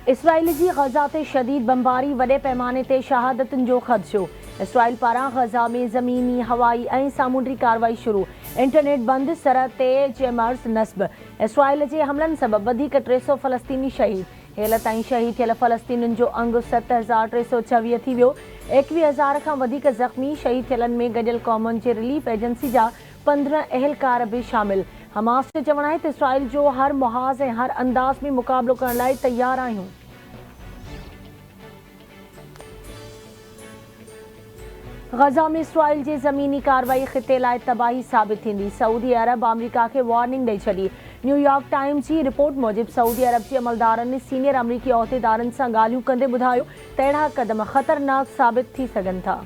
Israel जी Gaza ते शदीद बमबारी वॾे पैमाने ते शहादतुनि जो ख़दशो। इसराइल पारां ग़ज़ा में ज़मीनी हवाई ऐं सामूंडी कार्रवाई शुरू। इंटरनेट बंदि, सरहद ते जैमर्स नस्ब। इसराइल जे हमलनि सबबि वधीक 300 फ़लस्तीनी शहीद। हेल ताईं शहीद थियल फ़लस्तीनियुनि जो अंग 7,326 थी वियो। 21,000 खां वधीक ज़ख़्मी। शहीद थियलनि में गॾियल क़ौमुनि जे रिलीफ एजेंसी जा 15 अहलकार बि शामिल। हमास जो चवणु आहे त इसराइल जो हर मुहाज़ ऐं हर अंदाज़ में मुक़ाबिलो करण लाइ तयार आहियूं। ग़ज़ा में इसराइल जी ज़मीनी कार्रवाई ख़िते लाइ तबाही साबित थींदी। सऊदी अरब अमरीका खे वार्निंग ॾेई छॾी। न्यूयॉर्क टाइम्स जी रिपोर्ट मूजिबि सऊदी अरब जे अमलदारनि सीनियर अमरीकी उहिदेदारनि सां ॻाल्हियूं कंदे ॿुधायो त अहिड़ा क़दम ख़तरनाक साबित थी सघनि था।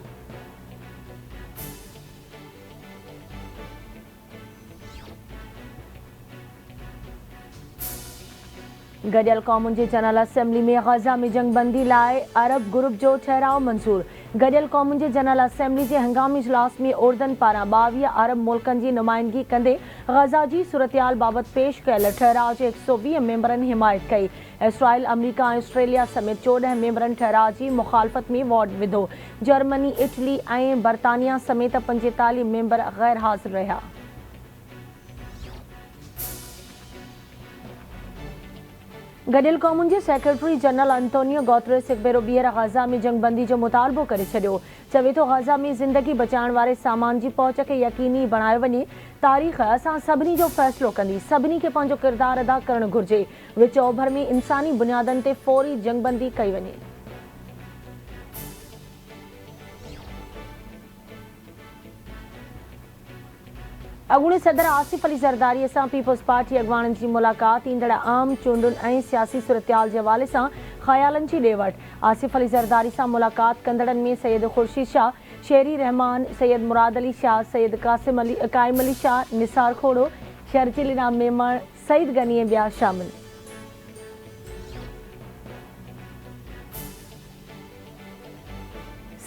गॾियल क़ौमुनि जी जनरल असेंबली में ग़ज़ा में जंगबंदी लाइ अरब ग्रुप जो ठहराउ मंज़ूर। गॾियल क़ौमुनि जी जनरल असेंबली जे हंगामी इजलास में उर्दन पारां 22 अरब मुल्कनि जी नुमाइंदगी कंदे ग़ज़ा जी सूरतहाल बाबति पेश कयल ठहराउ जे 120 मेंबरनि हिमायत कई। इसराइल, अमरीका ऐं ऑस्ट्रेलिया समेत 14 मेंबरनि ठहराउ जी मुख़ालफ़त में वोट विधो। जर्मनी, इटली ऐं बर्तानिया समेत 45 मेंबर ग़ैर हाज़िर रहिया। गॾियल क़ौमुनि जे सेक्रेटरी जनरल अंतोनियो गुतेरेस हिकु भेरो ॿीहर ग़ज़ा में जंगबंदी जो मुतालबो करे छॾियो। चवे थो ग़ज़ा में ज़िंदगी बचाइण वारे सामान जी पहुच खे यक़ीनी बणायो वञे। तारीख़ असां सभिनी जो फ़ैसिलो कंदी। सभिनी खे पंहिंजो किरदारु अदा करणु घुरिजे। विच ओभर में इंसानी बुनियादनि ते फ़ौरी जंगबंदी कई वञे। अॻूणे सदर आसिफ अली ज़रदारीअ सां पीपल्स पार्टी अॻवाननि जी मुलाक़ात। ईंदड़ आम चूंडुनि ऐं सियासी सूरतहाल जे हवाले सां ख़यालनि जी ॾे वठि। आसिफ अली ज़रदारी सां मुलाक़ात कंदड़नि में सैयद ख़ुर्शीद शाह, शेरी रहमान, सैयद मुराद अली शाह, सैयद क़ाइम अली शाह, निसार खोड़ो, शर्जील इनाम मेमण, सईद गनी ऐं ॿिया शामिल।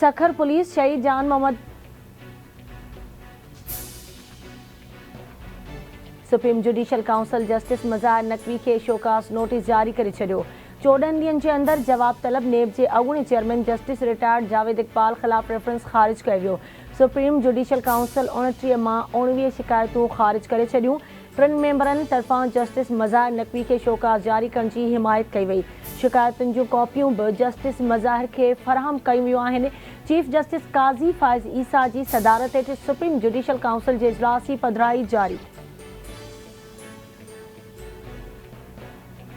सखर पुलिस शहीद Jan Mohammad supreme judicial council justice Mazahir Naqvi खे शोकास नोटिस जारी करे छॾियो। 14 ॾींहंनि जे अंदरि जवाब तलब। नेब जे अॻूणे chairman justice retired Javed Iqbal ख़िलाफ़ रेफरेंस ख़ारिज कयो वियो। सुप्रीम जुडिशियल काउंसिल 29 मां 19 शिकायतूं ख़ारिज करे छॾियूं। 3 मेंबरनि तरफ़ां जस्टिस मज़ाहिर नक़वी खे शोकास जारी करण जी हिमायत कई वई। शिकायतुनि जूं कॉपियूं बि जस्टिस मज़ाहिर खे फ़राहम कयूं वियूं आहिनि। चीफ जस्टिस काज़ी फ़ाइज़ ईसा जी सदारत हेठि सुप्रीम जुडिशियल काउंसिल जे इजलास जी पधिराई जारी।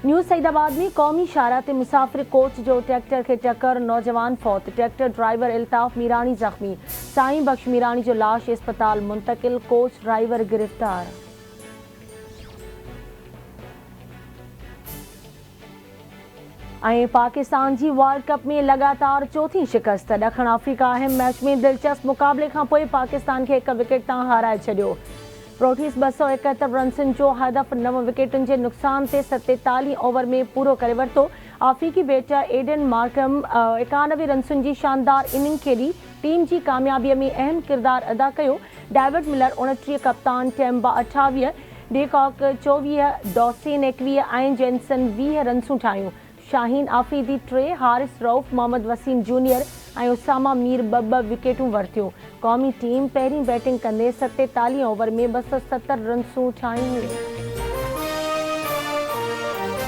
न्यू सईदाबाद में क़ौमी शाहराह ते मुसाफ़िर कोच जो ट्रैक्टर खे टक्कर, नौजवान फौत। ट्रैक्टर ड्राइवर इल्ताफ़ मीरानी ज़ख़्मी। साईं बख्श मीरानी जो लाश अस्पताल मुंतकिल। कोच ड्राइवर गिरफ़्तार। ऐं पाकिस्तान जी वर्ल्ड कप में लगातार चौथी शिकस्त। ॾखण अफ्रीका अहम मैच में दिलचस्प मुक़ाबले खां पोइ पाकिस्तान खे 1 विकेट तां हाराए छॾियो। प्रोटीस 271 रन्सुनि जो हदफ़ 9 विकेटुनि जे नुक़सान ते 47 ओवर में पूरो करे वरितो। अफ्रीकी बैटर एडन मार्करम 91 रन्सुनि जी शानदार इनिंग खेॾी टीम जी कामयाबीअ में अहम किरदारु अदा कयो। डेविड मिलर 29, कप्तान टेम्बा 28, डेकॉक 24, डॉसेन 21 ऐं जेनसन 20 रन्सूं ठाहियूं। शाहीन आफ़रीदी 3, हारिस रऊफ़, मोहम्मद वसीम जूनियर ऐं उसामा मीर 2 विकेटूं वरितियूं। क़ौमी टीम पहिरीं बैटिंग कंदे 47 ओवर में 270 रन्सूं ठाहियूं।